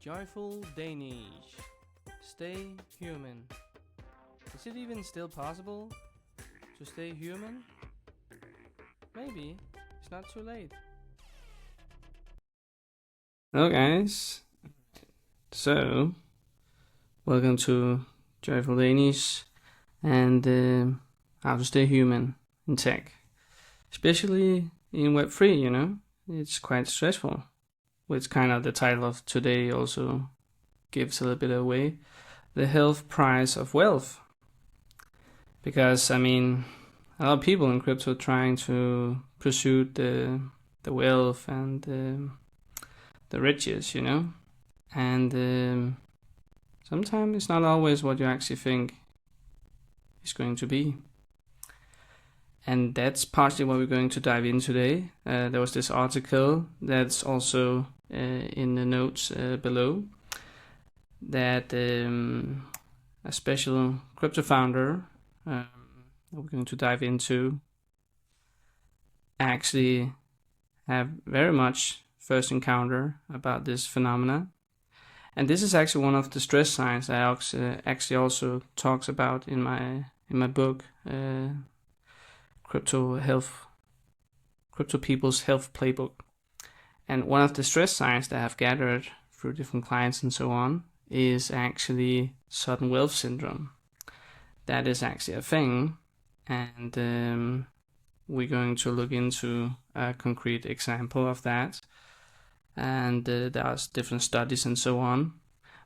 Joyful Danish. Stay human. Is it even still possible to stay human? Maybe. It's not too late. Hello guys. So, welcome to Joyful Danish and how to stay human in tech. Especially in Web3, you know. It's quite stressful. Which kind of the title of today also gives a little bit away. The health price of wealth. Because, I mean, a lot of people in crypto trying to pursue the wealth and the riches, you know. And sometimes it's not always what you actually think is going to be. And that's partially what we're going to dive in today. There was this article that's also in the notes below that a special crypto founder that we're going to dive into actually have very much first encounter about this phenomena. And this is actually one of the stress signs I actually also talks about in my book, Crypto People's Health Playbook. And one of the stress signs that I've gathered through different clients and so on is actually sudden wealth syndrome. That is actually a thing, and we're going to look into a concrete example of that. And there's different studies and so on.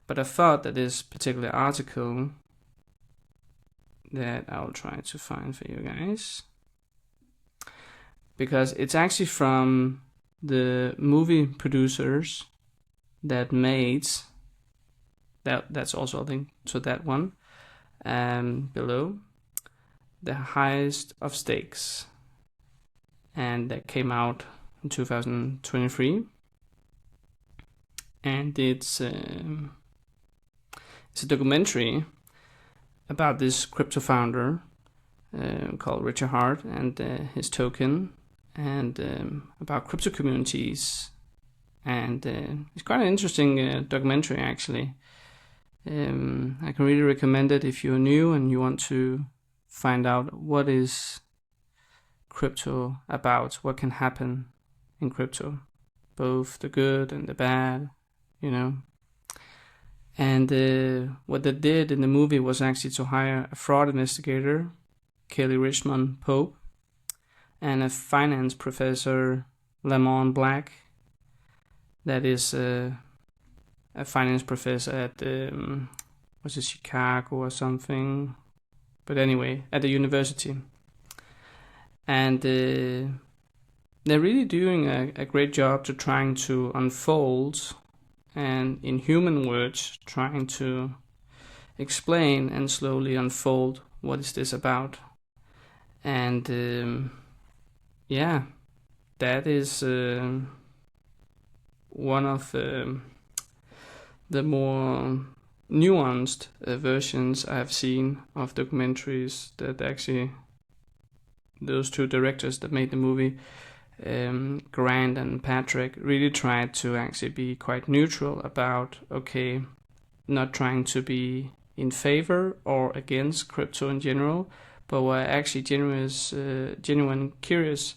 But I thought that this particular article that I'll try to find for you guys, because it's actually from the movie producers that made that's also a link to that one below, The Highest of Stakes, and that came out in 2023, and it's a documentary about this crypto founder called Richard Hart and his token, and about crypto communities, and it's quite an interesting documentary actually. I can really recommend it if you're new and you want to find out what is crypto about, what can happen in crypto, both the good and the bad, you know. And what they did in the movie was actually to hire a fraud investigator, Kelly Richmond Pope, and a finance professor, Lamont, that is a finance professor at was it Chicago or something, but anyway, at the university. And they're really doing a great job to trying to unfold, and in human words, trying to explain and slowly unfold what is this about. And yeah, that is one of the more nuanced versions I've seen of documentaries that actually those two directors that made the movie, Grant and Patrick, really tried to actually be quite neutral about, okay, not trying to be in favor or against crypto in general, but were actually genuine curious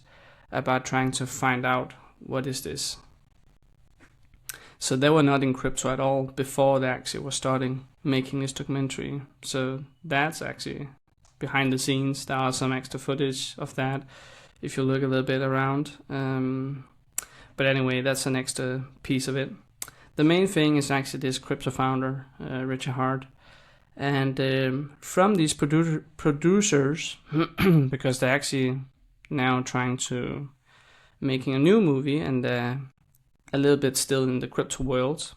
about trying to find out what is this. So they were not in crypto at all before they actually were starting making this documentary. So that's actually behind the scenes. There are some extra footage of that if you look a little bit around. But anyway, that's an extra piece of it. The main thing is actually this crypto founder, Richard Hart. And from these producers, because they're actually now trying to making a new movie and a little bit still in the crypto world.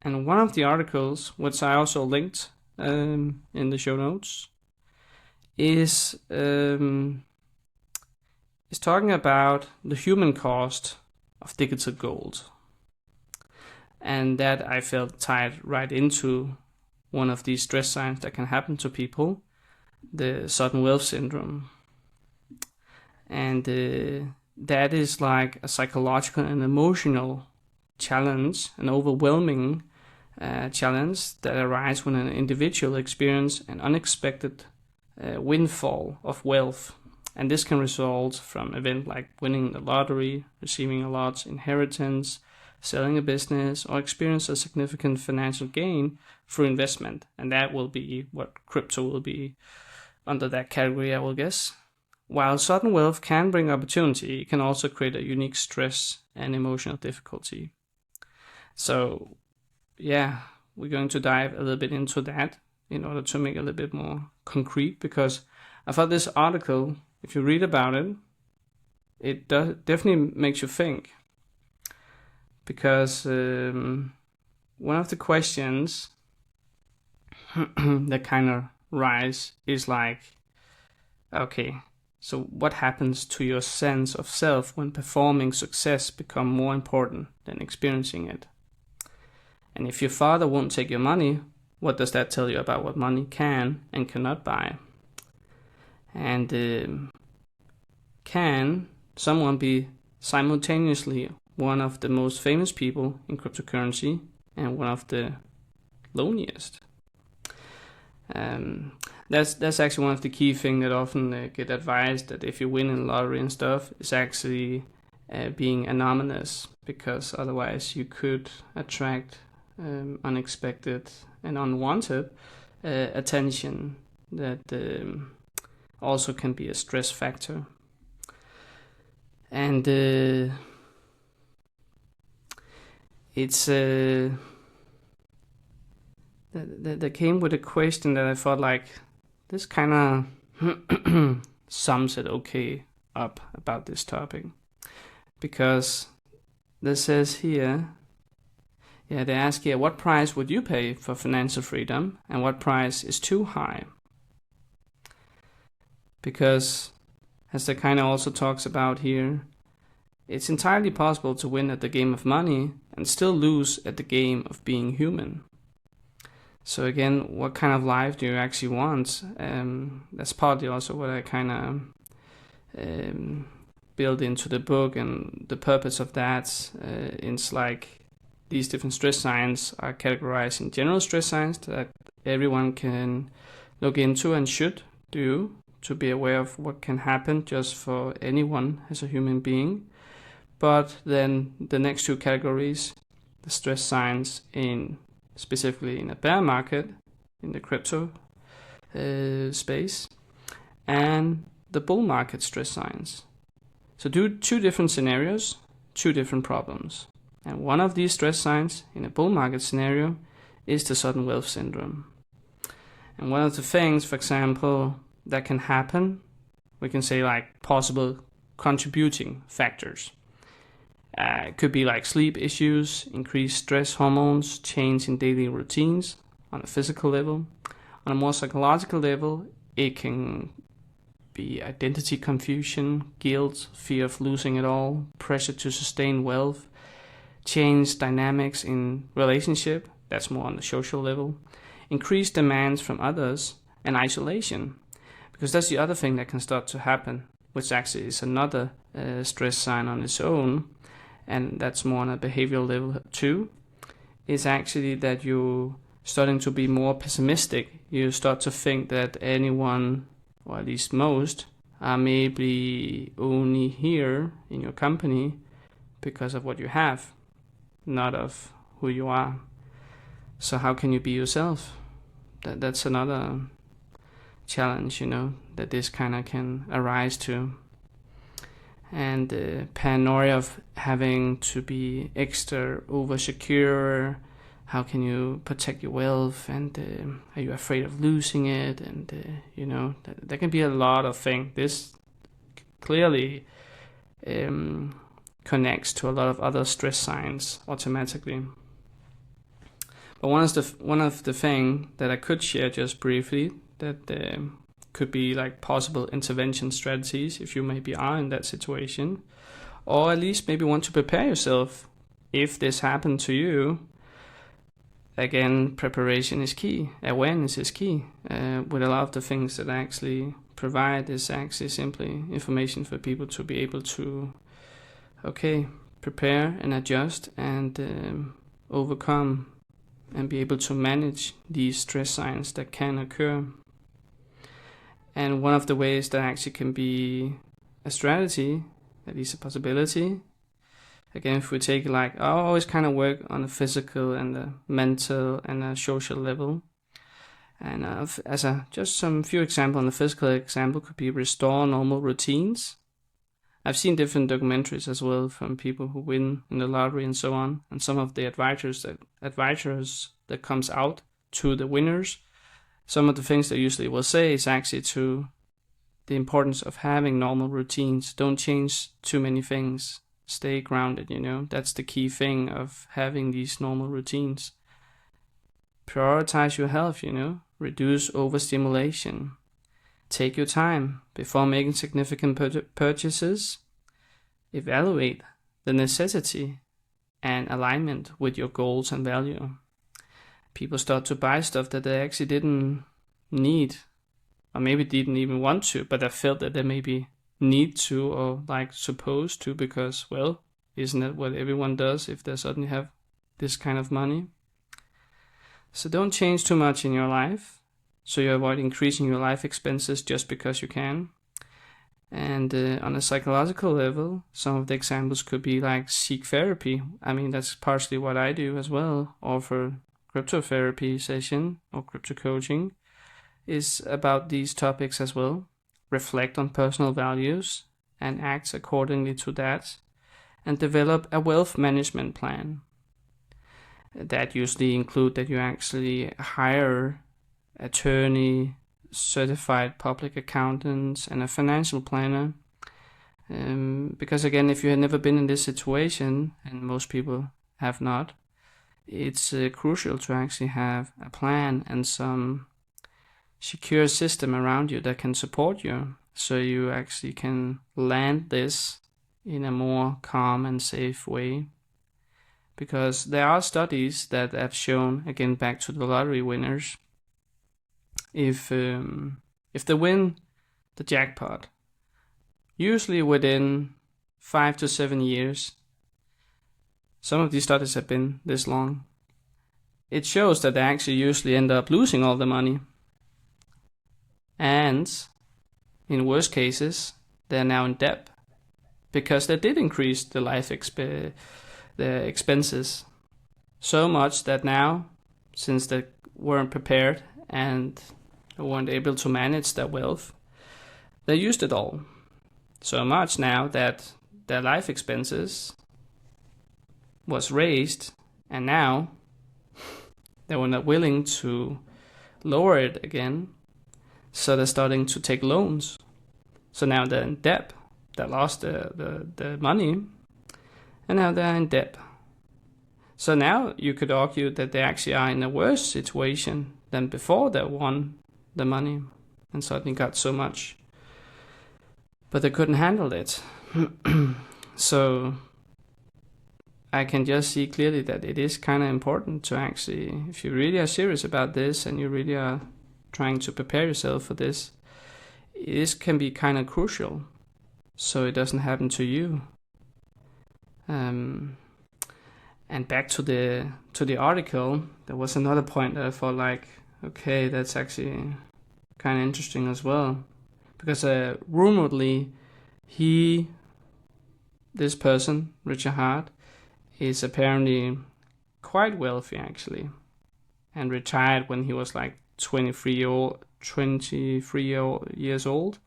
And one of the articles, which I also linked in the show notes, is talking about the human cost of digital gold. And that I felt tied right into one of these stress signs that can happen to people, the sudden wealth syndrome. And that is like a psychological and emotional challenge and overwhelming challenge that arise when an individual experiences an unexpected windfall of wealth. And this can result from events like winning the lottery, receiving a large inheritance, selling a business, or experience a significant financial gain through investment. And that will be what crypto will be under that category, I will guess. While sudden wealth can bring opportunity, it can also create a unique stress and emotional difficulty. So, yeah, we're going to dive a little bit into that in order to make it a little bit more concrete, because I thought this article, if you read about it, it definitely makes you think. Because one of the questions that kind of rise is like, okay, so what happens to your sense of self when performing success become more important than experiencing it? And if your father won't take your money, what does that tell you about what money can and cannot buy? And can someone be simultaneously one of the most famous people in cryptocurrency and one of the loneliest? That's actually one of the key things that often get advised, that if you win in lottery and stuff, is actually being anonymous, because otherwise you could attract unexpected and unwanted attention that also can be a stress factor. And it's that came with a question that I thought like, this kind of sums it okay up about this topic. Because this says here, they ask here, what price would you pay for financial freedom, and what price is too high? Because, as the kind of also talks about here, it's entirely possible to win at the game of money and still lose at the game of being human. So again, what kind of life do you actually want? That's partly also what I kind of build into the book, and the purpose of that is like, these different stress signs are categorized in general stress signs that everyone can look into and should do to be aware of what can happen just for anyone as a human being. But then the next two categories, the stress signs specifically in a bear market, in the crypto space, and the bull market stress signs. So two different scenarios, two different problems. And one of these stress signs in a bull market scenario is the sudden wealth syndrome. And one of the things, for example, that can happen, we can say like possible contributing factors. It could be like sleep issues, increased stress hormones, change in daily routines on a physical level. On a more psychological level, it can be identity confusion, guilt, fear of losing it all, pressure to sustain wealth, change dynamics in relationship, that's more on the social level, increased demands from others, and isolation. Because that's the other thing that can start to happen, which actually is another stress sign on its own, and that's more on a behavioral level too, is actually that you're starting to be more pessimistic. You start to think that anyone, or at least most, are maybe only here in your company because of what you have, not of who you are. So how can you be yourself? That's another challenge, that this kind of can arise to. And the paranoia of having to be extra over secure. How can you protect your wealth? And are you afraid of losing it? And there can be a lot of things. This clearly connects to a lot of other stress signs automatically. But one of the thing that I could share just briefly that could be like possible intervention strategies if you maybe are in that situation, or at least maybe want to prepare yourself if this happened to you. Again, preparation is key, awareness is key. With a lot of the things that I actually provide is actually simply information for people to be able to prepare and adjust and overcome and be able to manage these stress signs that can occur. And one of the ways that actually can be a strategy, at least a possibility, again, if we take like, I always kind of work on the physical and the mental and the social level. And just some few examples, on the physical example could be restore normal routines. I've seen different documentaries as well from people who win in the lottery and so on. And some of the advisors that comes out to the winners, some of the things they usually will say is actually to the importance of having normal routines. Don't change too many things. Stay grounded, That's the key thing of having these normal routines. Prioritize your health, Reduce overstimulation. Take your time before making significant purchases. Evaluate the necessity and alignment with your goals and value. People start to buy stuff that they actually didn't need, or maybe didn't even want to, but they felt that they maybe need to or like supposed to, because, well, isn't that what everyone does if they suddenly have this kind of money? So don't change too much in your life, so you avoid increasing your life expenses just because you can. And on a psychological level, some of the examples could be like seek therapy. I mean, that's partially what I do as well. Offer cryptotherapy session or crypto coaching is about these topics as well. Reflect on personal values and act accordingly to that, and develop a wealth management plan. That usually include that you actually hire attorney, certified public accountants, and a financial planner. Because again, if you had never been in this situation, and most people have not, it's crucial to actually have a plan and some secure system around you that can support you, so you actually can land this in a more calm and safe way. Because there are studies that have shown, again back to the lottery winners, if they win the jackpot, usually within 5 to 7 years, some of these studies have been this long, it shows that they actually usually end up losing all the money. And in worst cases, they're now in debt because they did increase the the expenses so much that now, since they weren't prepared and weren't able to manage their wealth, they used it all so much now that their life expenses was raised, and now they were not willing to lower it again, so they're starting to take loans. So now they're in debt. They lost the money, and now they're in debt. So now you could argue that they actually are in a worse situation than before they won the money and suddenly got so much. But they couldn't handle it. So I can just see clearly that it is kind of important to actually, if you really are serious about this and you really are trying to prepare yourself for this, it can be kind of crucial so it doesn't happen to you. And back to the article, there was another point that I thought like, okay, that's actually kind of interesting as well, because rumoredly this person, Richard Hart, is apparently quite wealthy actually, and retired when he was like 23 years old,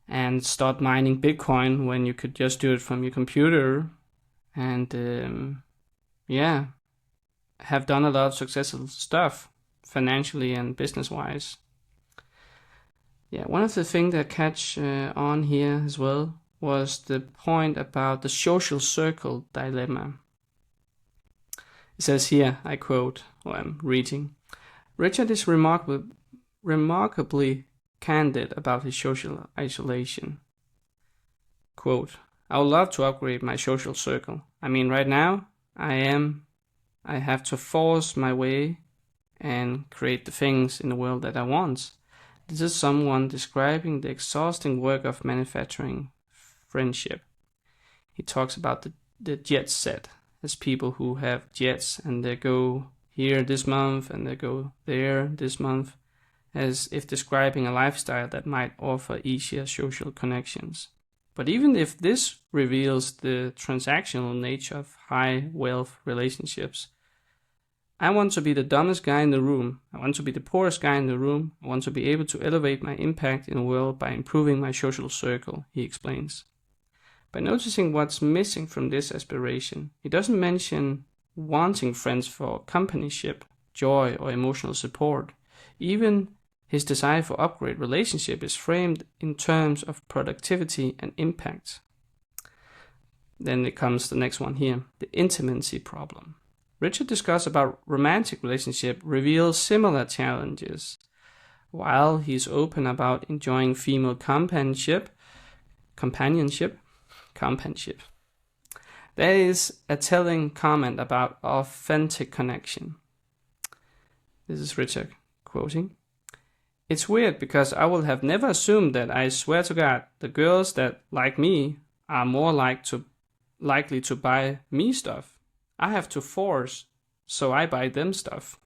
and start mining Bitcoin when you could just do it from your computer, and have done a lot of successful stuff financially and business-wise. Yeah, one of the things that catch on here as well was the point about the social circle dilemma. It says here, I quote, or I'm reading, Richard is remarkably candid about his social isolation. Quote, I would love to upgrade my social circle. I mean, right now, I have to force my way and create the things in the world that I want. This is someone describing the exhausting work of manufacturing friendship. He talks about the jet set as people who have jets and they go here this month and they go there this month, as if describing a lifestyle that might offer easier social connections. But even if this reveals the transactional nature of high wealth relationships, I want to be the dumbest guy in the room. I want to be the poorest guy in the room. I want to be able to elevate my impact in the world by improving my social circle, he explains. By noticing what's missing from this aspiration, he doesn't mention wanting friends for companionship, joy, or emotional support. Even his desire for upgrade relationship is framed in terms of productivity and impact. Then it comes the next one here, the intimacy problem. Richard discusses about romantic relationship reveals similar challenges. While he's open about enjoying female companionship, there is a telling comment about authentic connection. This is Richard quoting. It's weird because I would have never assumed that. I swear to God, the girls that like me are more likely to buy me stuff. I have to force, so I buy them stuff.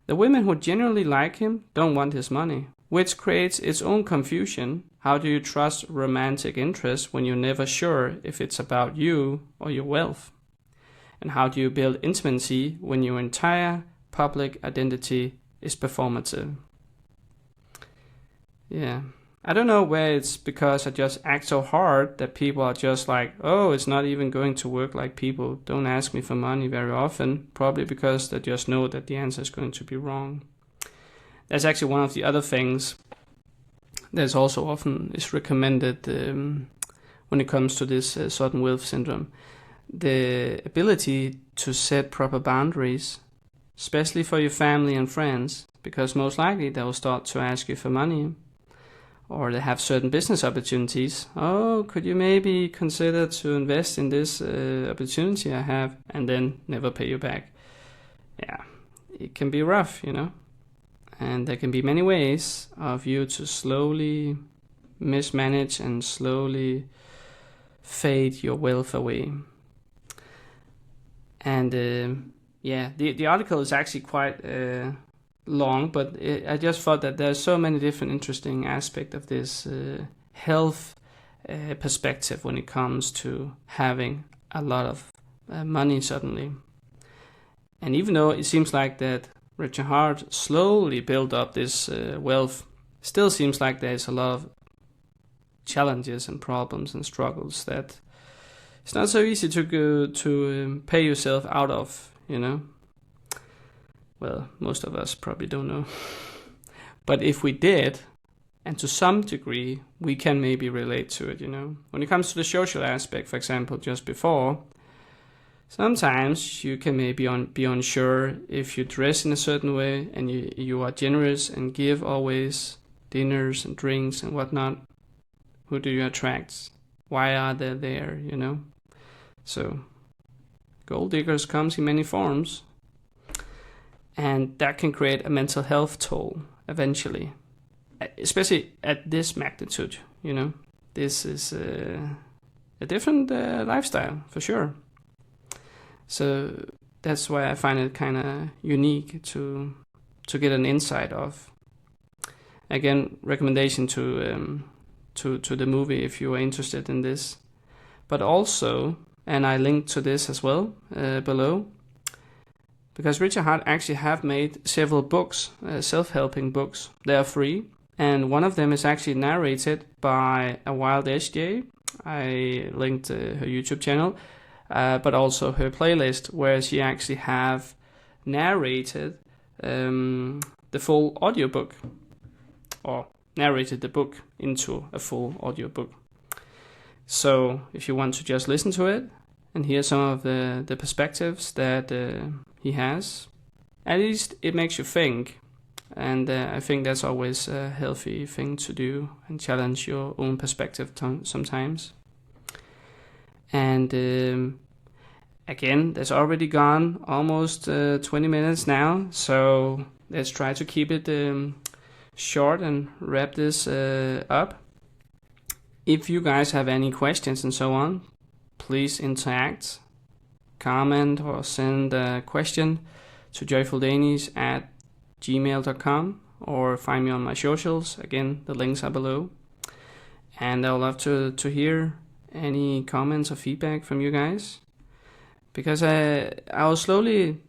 The women who genuinely like him don't want his money, which creates its own confusion. How do you trust romantic interest when you're never sure if it's about you or your wealth? And how do you build intimacy when your entire public identity is performative? Yeah. I don't know where it's because I just act so hard that people are just like, oh, it's not even going to work, like people don't ask me for money very often, probably because they just know that the answer is going to be wrong. That's actually one of the other things that's also often is recommended when it comes to this sudden wealth syndrome. The ability to set proper boundaries, especially for your family and friends, because most likely they will start to ask you for money. Or they have certain business opportunities. Oh, could you maybe consider to invest in this opportunity I have, and then never pay you back? Yeah, it can be rough, you know. And there can be many ways of you to slowly mismanage and slowly fade your wealth away. And the article is actually quite long, but I just thought that there's so many different interesting aspects of this health perspective when it comes to having a lot of money suddenly. And even though it seems like that Richard Hart slowly built up this wealth, still seems like there's a lot of challenges and problems and struggles that it's not so easy to go to pay yourself out of, you know. Well, most of us probably don't know. But if we did, and to some degree, we can maybe relate to it, you know. When it comes to the social aspect, for example, just before, sometimes you can maybe be unsure if you dress in a certain way and you are generous and give always dinners and drinks and whatnot. Who do you attract? Why are they there, you know? So, gold diggers comes in many forms. And that can create a mental health toll eventually, especially at this magnitude, you know. This is a different lifestyle, for sure. So that's why I find it kind of unique to get an insight of. Again, recommendation to the movie if you are interested in this. But also, and I linked to this as well below, because Richard Hart actually have made several books, self-helping books. They are free, and one of them is actually narrated by a wild SJ. I linked her YouTube channel, but also her playlist, where she actually have narrated the full audiobook, or narrated the book into a full audiobook. So if you want to just listen to it and hear some of the perspectives that he has, at least it makes you think. And I think that's always a healthy thing to do and challenge your own perspective sometimes. And again, that's already gone almost 20 minutes now. So let's try to keep it short and wrap this up. If you guys have any questions and so on, please interact, comment, or send a question to joyfuldanish@gmail.com or find me on my socials. Again, the links are below. And I would love to hear any comments or feedback from you guys, because I will slowly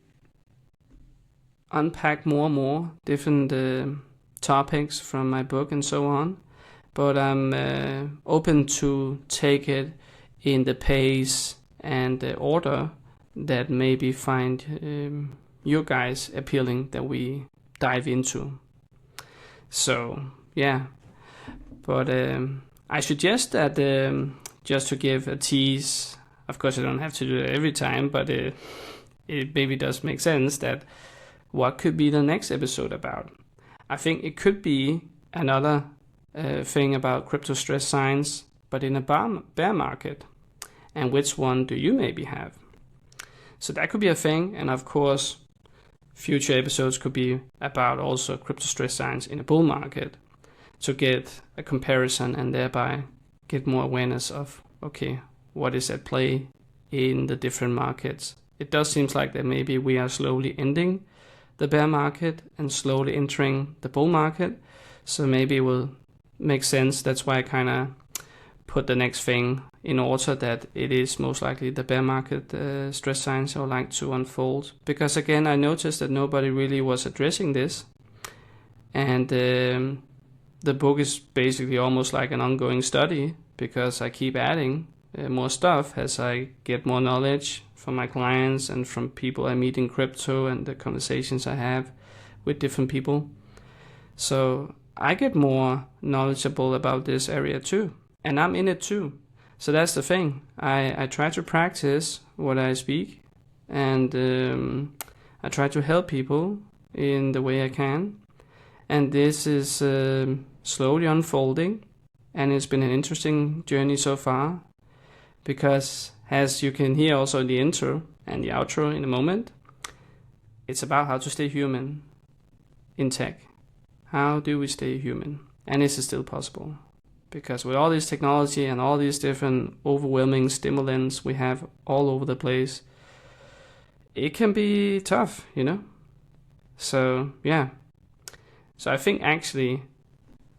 unpack more and more different topics from my book and so on. But I'm open to take it in the pace and the order that maybe find you guys appealing that we dive into. So yeah, but I suggest that just to give a tease, of course I don't have to do it every time, but it maybe does make sense that what could be the next episode about. I think it could be another thing about crypto stress signs, but in a bear market. And which one do you maybe have? So that could be a thing. And of course, future episodes could be about also crypto stress signs in a bull market, to get a comparison and thereby get more awareness of, okay, what is at play in the different markets. It does seem like that maybe we are slowly ending the bear market and slowly entering the bull market. So maybe it will make sense. That's why I kind of put the next thing in order, that it is most likely the bear market stress signs I would like to unfold. Because again, I noticed that nobody really was addressing this. And the book is basically almost like an ongoing study, because I keep adding more stuff as I get more knowledge from my clients and from people I meet in crypto and the conversations I have with different people. So I get more knowledgeable about this area too, and I'm in it too. So that's the thing. I try to practice what I speak, and I try to help people in the way I can. And this is slowly unfolding, and it's been an interesting journey so far, because as you can hear also in the intro and the outro in a moment, it's about how to stay human in tech. How do we stay human? And is it still possible? Because with all this technology and all these different overwhelming stimulants we have all over the place, it can be tough, you know? So, yeah. So I think actually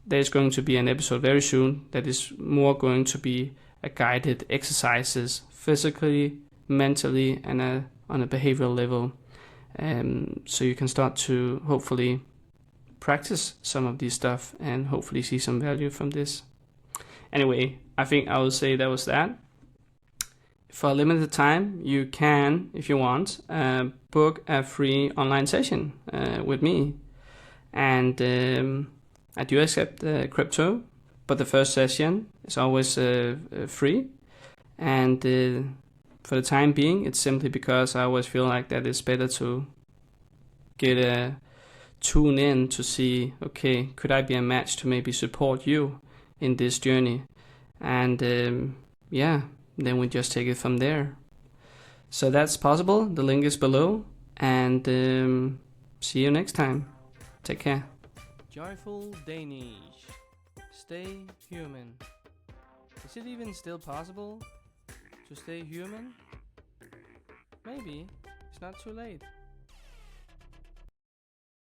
there's going to be an episode very soon that is more going to be a guided exercises, physically, mentally, and on a behavioral level. So you can start to hopefully practice some of these stuff and hopefully see some value from this. Anyway, I think I will say that was that. For a limited time, you can, if you want, book a free online session with me. And I do accept crypto, but the first session is always free. And for the time being, it's simply because I always feel like that it's better to get a tune in to see, okay, could I be a match to maybe support you in this journey? And yeah, then we just take it from there. So that's possible. The link is below. And see you next time. Take care. Joyful Danish. Stay human. Is it even still possible to stay human? Maybe. It's not too late.